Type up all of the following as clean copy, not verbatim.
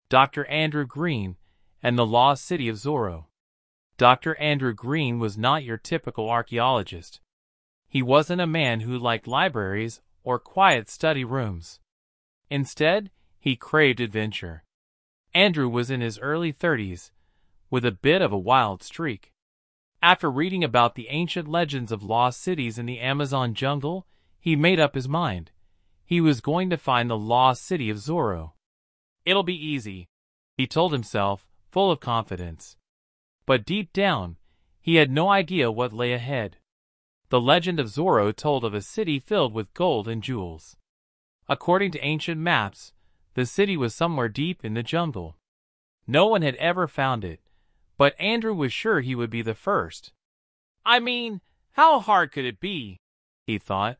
Dr. Andrew Green, and the Lost City of Zoro. Dr. Andrew Green was not your typical archaeologist. He wasn't a man who liked libraries or quiet study rooms. Instead, he craved adventure. Andrew was in his early 30s, with a bit of a wild streak. After reading about the ancient legends of lost cities in the Amazon jungle, he made up his mind. He was going to find the lost city of Zoro. "It'll be easy," he told himself, full of confidence. But deep down, he had no idea what lay ahead. The legend of Zoro told of a city filled with gold and jewels. According to ancient maps, the city was somewhere deep in the jungle. No one had ever found it, but Andrew was sure he would be the first. "I mean, how hard could it be?" he thought.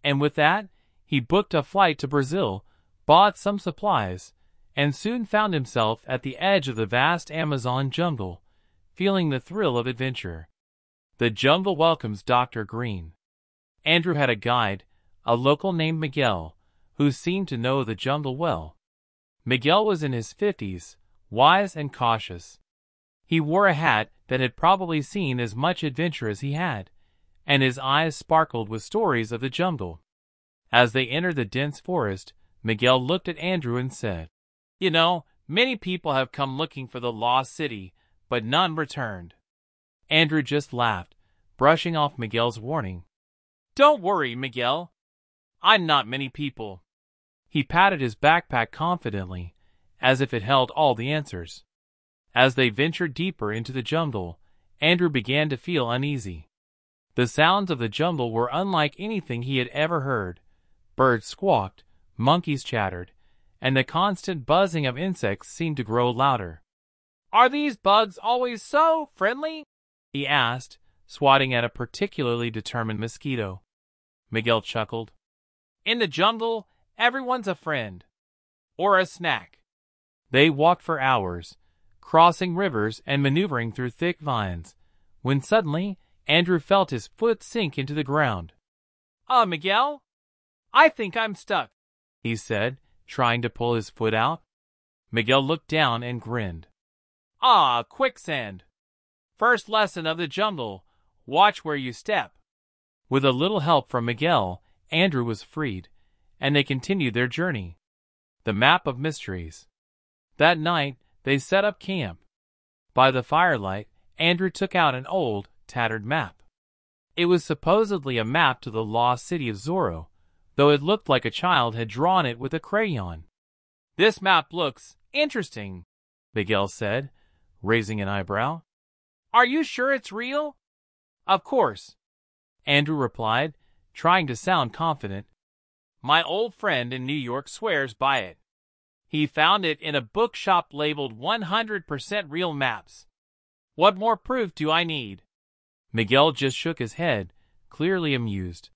And with that, he booked a flight to Brazil, bought some supplies, and soon found himself at the edge of the vast Amazon jungle, feeling the thrill of adventure. The jungle welcomes Dr. Green. Andrew had a guide, a local named Miguel, who seemed to know the jungle well. Miguel was in his 50s, wise and cautious. He wore a hat that had probably seen as much adventure as he had, and his eyes sparkled with stories of the jungle. As they entered the dense forest, Miguel looked at Andrew and said, "You know, many people have come looking for the lost city, but none returned." Andrew just laughed, brushing off Miguel's warning. "Don't worry, Miguel. I'm not many people." He patted his backpack confidently, as if it held all the answers. As they ventured deeper into the jungle, Andrew began to feel uneasy. The sounds of the jungle were unlike anything he had ever heard. Birds squawked, monkeys chattered, and the constant buzzing of insects seemed to grow louder. "Are these bugs always so friendly?" he asked, swatting at a particularly determined mosquito. Miguel chuckled. "In the jungle, everyone's a friend. Or a snack." They walked for hours, crossing rivers and maneuvering through thick vines, when suddenly Andrew felt his foot sink into the ground. Miguel, I think I'm stuck," he said, trying to pull his foot out. Miguel looked down and grinned. Quicksand. First lesson of the jungle. Watch where you step." With a little help from Miguel, Andrew was freed, and they continued their journey. The Map of Mysteries. That night, they set up camp. By the firelight, Andrew took out an old, tattered map. It was supposedly a map to the lost city of Zoro, though it looked like a child had drawn it with a crayon. "This map looks interesting," Miguel said, raising an eyebrow. "Are you sure it's real?" "Of course," Andrew replied, trying to sound confident. "My old friend in New York swears by it. He found it in a bookshop labeled 100% real maps. What more proof do I need?" Miguel just shook his head, clearly amused.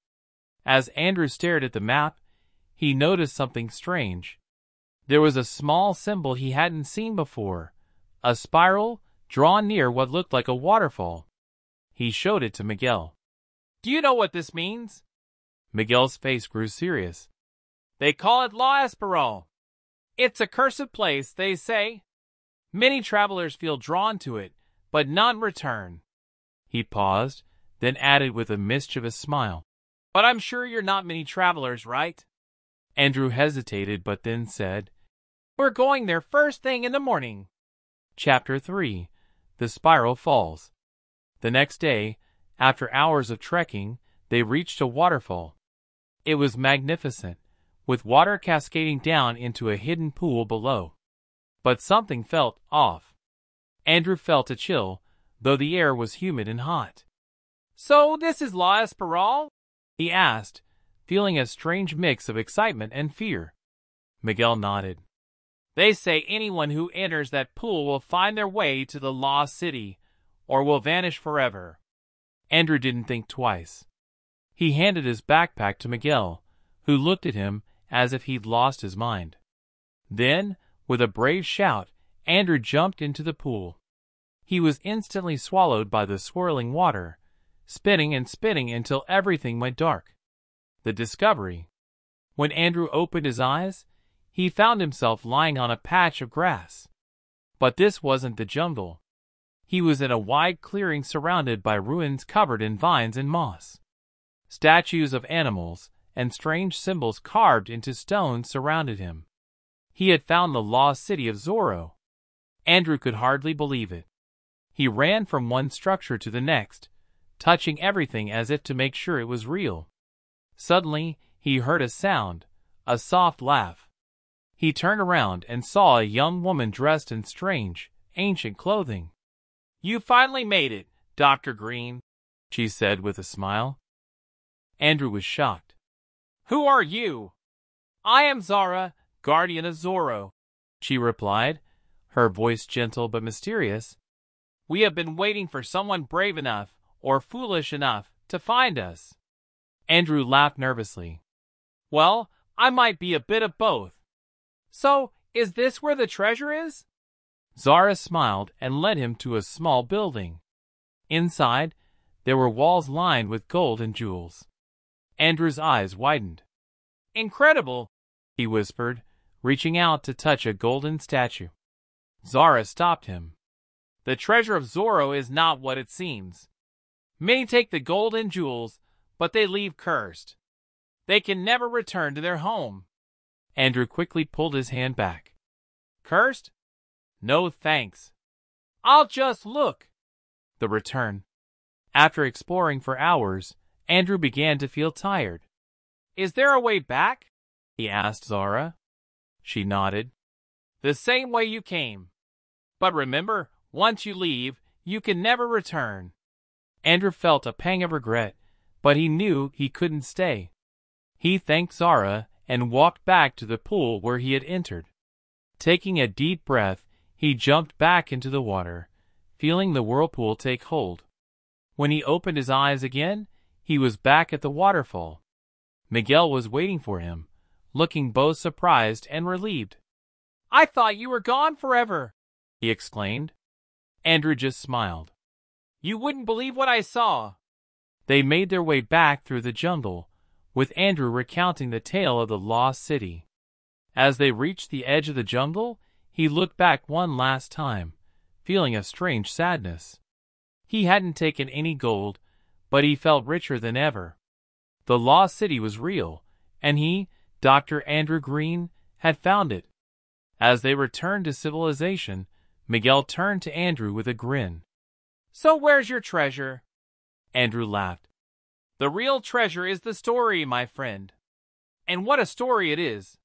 As Andrew stared at the map, he noticed something strange. There was a small symbol he hadn't seen before, a spiral drawn near what looked like a waterfall. He showed it to Miguel. "Do you know what this means?" Miguel's face grew serious. "They call it La Espiral. It's a cursed place, they say. Many travelers feel drawn to it, but none return." He paused, then added with a mischievous smile, "But I'm sure you're not many travelers, right?" Andrew hesitated, but then said, "We're going there first thing in the morning." Chapter 3. The Spiral Falls. The next day, after hours of trekking, they reached a waterfall. It was magnificent, with water cascading down into a hidden pool below. But something felt off. Andrew felt a chill, though the air was humid and hot. "So this is La Espiral?" he asked, feeling a strange mix of excitement and fear. Miguel nodded. "They say anyone who enters that pool will find their way to the lost city, or will vanish forever." Andrew didn't think twice. He handed his backpack to Miguel, who looked at him as if he'd lost his mind. Then, with a brave shout, Andrew jumped into the pool. He was instantly swallowed by the swirling water, spinning and spinning until everything went dark. The discovery. When Andrew opened his eyes, he found himself lying on a patch of grass. But this wasn't the jungle. He was in a wide clearing surrounded by ruins covered in vines and moss. Statues of animals and strange symbols carved into stone surrounded him. He had found the lost city of Zoro. Andrew could hardly believe it. He ran from one structure to the next, touching everything as if to make sure it was real. Suddenly, he heard a sound, a soft laugh. He turned around and saw a young woman dressed in strange, ancient clothing. "You finally made it, Dr. Green," she said with a smile. Andrew was shocked. "Who are you?" "I am Zara, guardian of Zoro," she replied, her voice gentle but mysterious. "We have been waiting for someone brave enough or foolish enough to find us." Andrew laughed nervously. "Well, I might be a bit of both. So, is this where the treasure is?" Zara smiled and led him to a small building. Inside, there were walls lined with gold and jewels. Andrew's eyes widened. "Incredible," he whispered, reaching out to touch a golden statue. Zara stopped him. "The treasure of Zoro is not what it seems. Many take the gold and jewels, but they leave cursed. They can never return to their home." Andrew quickly pulled his hand back. "Cursed? No thanks. I'll just look." The return. After exploring for hours, Andrew began to feel tired. "Is there a way back?" he asked Zara. She nodded. "The same way you came. But remember, once you leave, you can never return." Andrew felt a pang of regret, but he knew he couldn't stay. He thanked Zara and walked back to the pool where he had entered. Taking a deep breath, he jumped back into the water, feeling the whirlpool take hold. When he opened his eyes again, he was back at the waterfall. Miguel was waiting for him, looking both surprised and relieved. "I thought you were gone forever," he exclaimed. Andrew just smiled. "You wouldn't believe what I saw." They made their way back through the jungle, with Andrew recounting the tale of the lost city. As they reached the edge of the jungle, he looked back one last time, feeling a strange sadness. He hadn't taken any gold, but he felt richer than ever. The lost city was real, and he, Dr. Andrew Green, had found it. As they returned to civilization, Miguel turned to Andrew with a grin. "So where's your treasure?" Andrew laughed. "The real treasure is the story, my friend. And what a story it is.